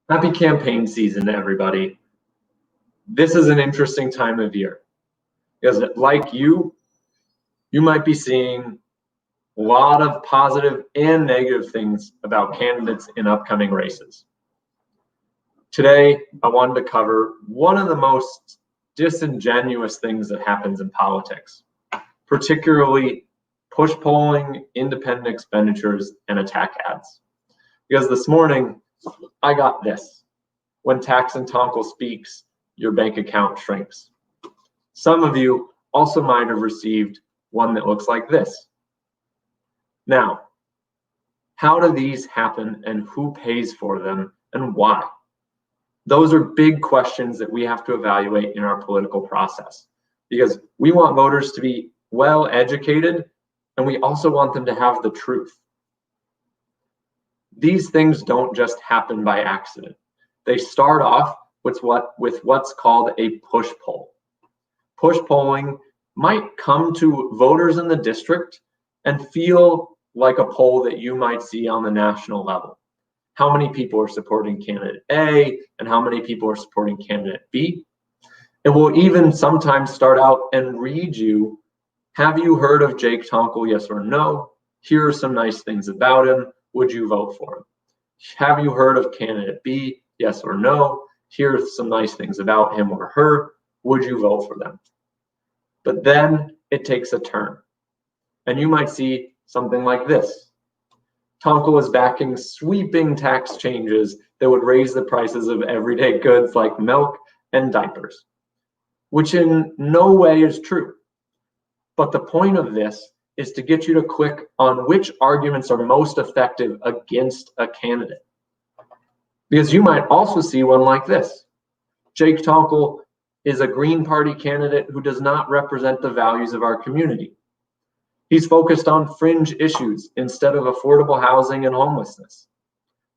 Happy campaign season, everybody. This is an interesting time of year because, like you might be seeing a lot of positive and negative things about candidates in upcoming races. Today, I wanted to cover one of the most disingenuous things that happens in politics, particularly push polling, independent expenditures, and attack ads. Because this morning, I got this. When Jake Tonkel speaks, your bank account shrinks. Some of you also might have received one that looks like this. Now, how do these happen and who pays for them and why? Those are big questions that we have to evaluate in our political process because we want voters to be well educated and we also want them to have the truth. These things don't just happen by accident. They start off with what's called a push poll. Push polling might come to voters in the district and feel like a poll that you might see on the national level. How many people are supporting candidate A and how many people are supporting candidate B? It will even sometimes start out and read you, have you heard of Jake Tonkel, yes or no? Here are some nice things about him. Would you vote for him? Have you heard of candidate B, yes or no? Here are some nice things about him or her. Would you vote for them? But then it takes a turn. And you might see something like this. Tonkel is backing sweeping tax changes that would raise the prices of everyday goods like milk and diapers, which in no way is true. But the point of this is to get you to click on which arguments are most effective against a candidate. Because you might also see one like this. Jake Tonkel is a Green Party candidate who does not represent the values of our community. He's focused on fringe issues instead of affordable housing and homelessness.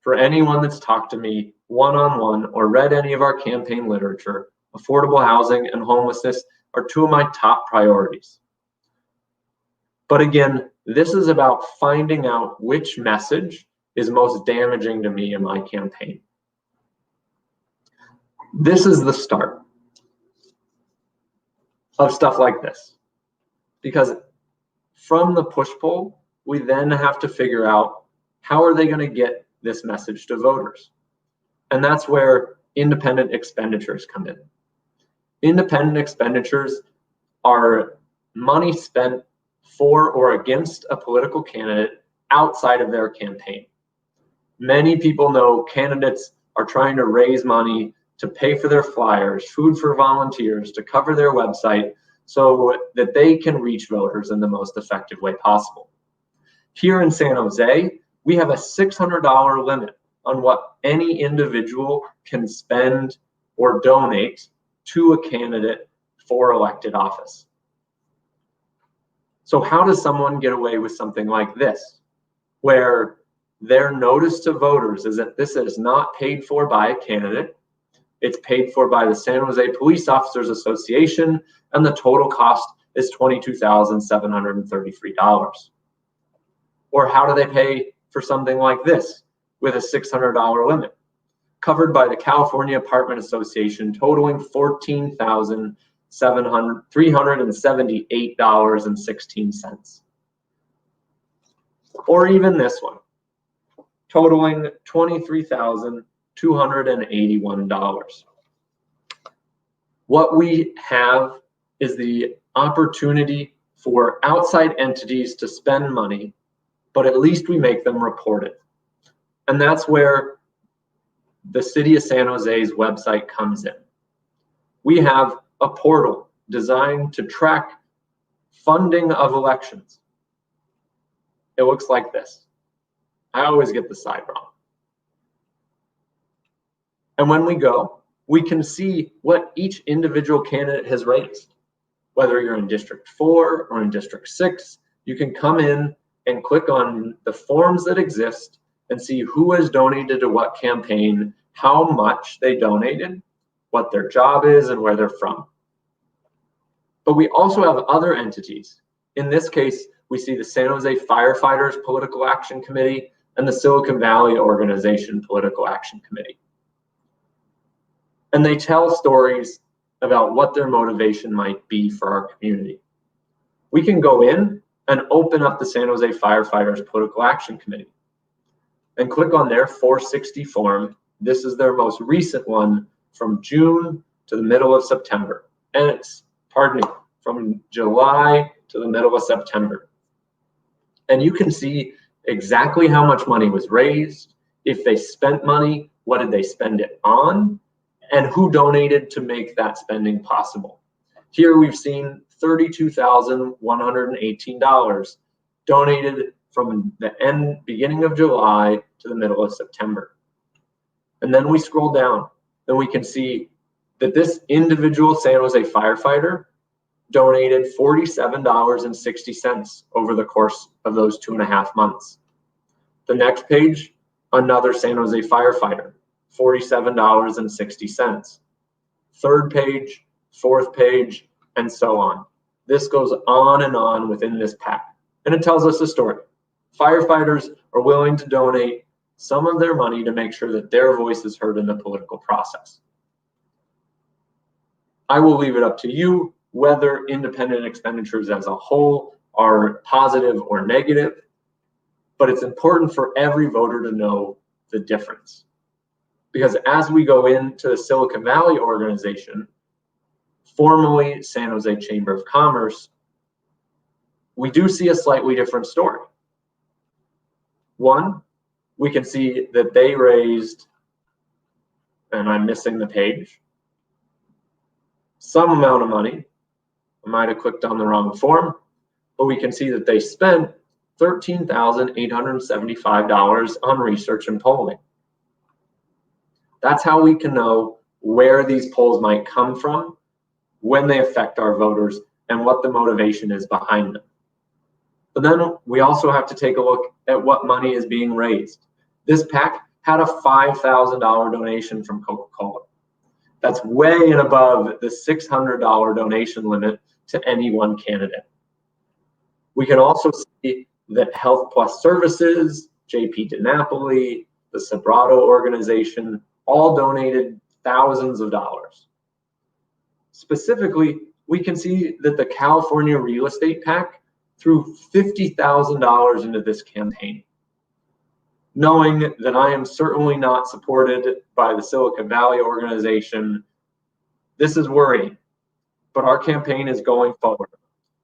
For anyone that's talked to me one-on-one or read any of our campaign literature, affordable housing and homelessness are two of my top priorities. But again, this is about finding out which message is most damaging to me in my campaign. This is the start of stuff like this. Because from the push poll, we then have to figure out how are they going to get this message to voters? And that's where independent expenditures come in. Independent expenditures are money spent for or against a political candidate outside of their campaign. Many people know candidates are trying to raise money to pay for their flyers, food for volunteers, to cover their website so that they can reach voters in the most effective way possible. Here in San Jose, we have a $600 limit on what any individual can spend or donate to a candidate for elected office. So how does someone get away with something like this, where their notice to voters is that this is not paid for by a candidate, it's paid for by the San Jose Police Officers Association, and the total cost is $22,733. Or how do they pay for something like this with a $600 limit? Covered by the California Apartment Association, totaling $14,378.16. Or even this one, totaling $23,281. What we have is the opportunity for outside entities to spend money, but at least we make them report it. And that's where the City of San Jose's website comes in. We have a portal designed to track funding of elections. It looks like this. I always get the side wrong. And when we go, we can see what each individual candidate has raised. Whether you're in District 4 or in District 6, you can come in and click on the forms that exist and see who has donated to what campaign, how much they donated, what their job is, and where they're from. But we also have other entities. In this case, we see the San Jose Firefighters Political Action Committee and the Silicon Valley Organization Political Action Committee. and they tell stories about what their motivation might be for our community. We can go in and open up the San Jose Firefighters Political Action Committee and click on their 460 form. This is their most recent one from June to the middle of September. And it's, pardon me, from July to the middle of September. And you can see exactly how much money was raised, if they spent money, what did they spend it on, and who donated to make that spending possible. Here we've seen $32,118 donated from the beginning of July to the middle of September. And then we scroll down, and we can see that this individual San Jose firefighter donated $47.60 over the course of those 2.5 months. The next page, another San Jose firefighter, $47.60. Third page, fourth page, and so on. This goes on and on within this pack, and it tells us a story. Firefighters are willing to donate some of their money to make sure that their voice is heard in the political process. I will leave it up to you whether independent expenditures as a whole are positive or negative, but it's important for every voter to know the difference. Because as we go into the Silicon Valley organization, formerly San Jose Chamber of Commerce, we do see a slightly different story. One, we can see that they raised, and I'm missing the page, some amount of money. I might have clicked on the wrong form, but we can see that they spent $13,875 on research and polling. That's how we can know where these polls might come from, when they affect our voters, and what the motivation is behind them. But then we also have to take a look at what money is being raised. This PAC had a $5,000 donation from Coca-Cola. That's way and above the $600 donation limit to any one candidate. We can also see that Health Plus Services, JP DiNapoli, the Sobrato organization, all donated thousands of dollars. Specifically, we can see that the California Real Estate PAC threw $50,000 into this campaign. Knowing that I am certainly not supported by the Silicon Valley organization, this is worrying, but our campaign is going forward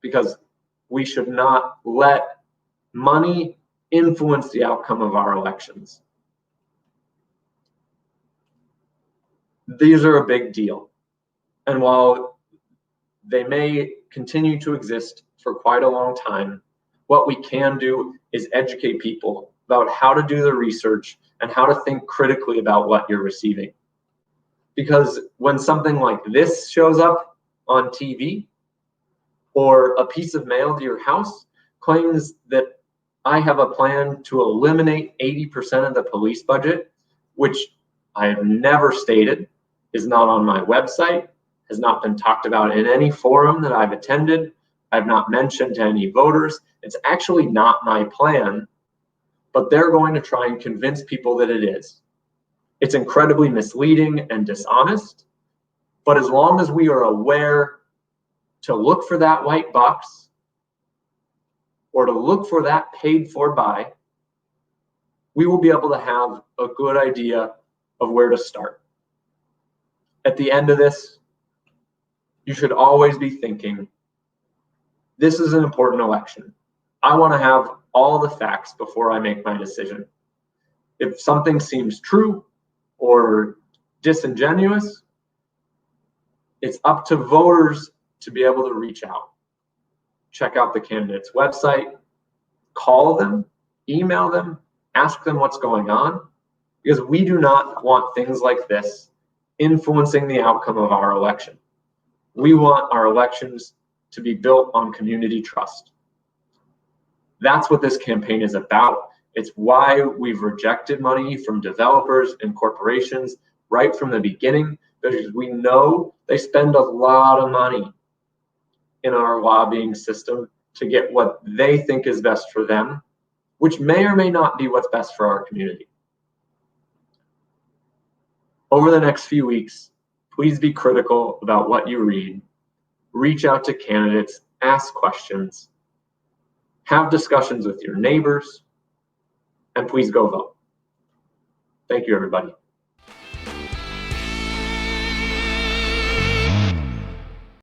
because we should not let money influence the outcome of our elections. These are a big deal. And while they may continue to exist for quite a long time, what we can do is educate people about how to do the research and how to think critically about what you're receiving. Because when something like this shows up on TV, or a piece of mail to your house claims that I have a plan to eliminate 80% of the police budget, which I have never stated, is not on my website, has not been talked about in any forum that I've attended, I've not mentioned to any voters. It's actually not my plan, but they're going to try and convince people that it is. It's incredibly misleading and dishonest, but as long as we are aware to look for that white box or to look for that paid for buy, we will be able to have a good idea of where to start. At the end of this, you should always be thinking, this is an important election. I want to have all the facts before I make my decision. If something seems true or disingenuous, it's up to voters to be able to reach out. Check out the candidate's website, call them, email them, ask them what's going on, because we do not want things like this influencing the outcome of our election. We want our elections to be built on community trust. That's what this campaign is about. It's why we've rejected money from developers and corporations right from the beginning, because we know they spend a lot of money in our lobbying system to get what they think is best for them, which may or may not be what's best for our community. Over the next few weeks, Please be critical about what you read. Reach out to candidates, ask questions, have discussions with your neighbors, and please go vote. Thank you, everybody.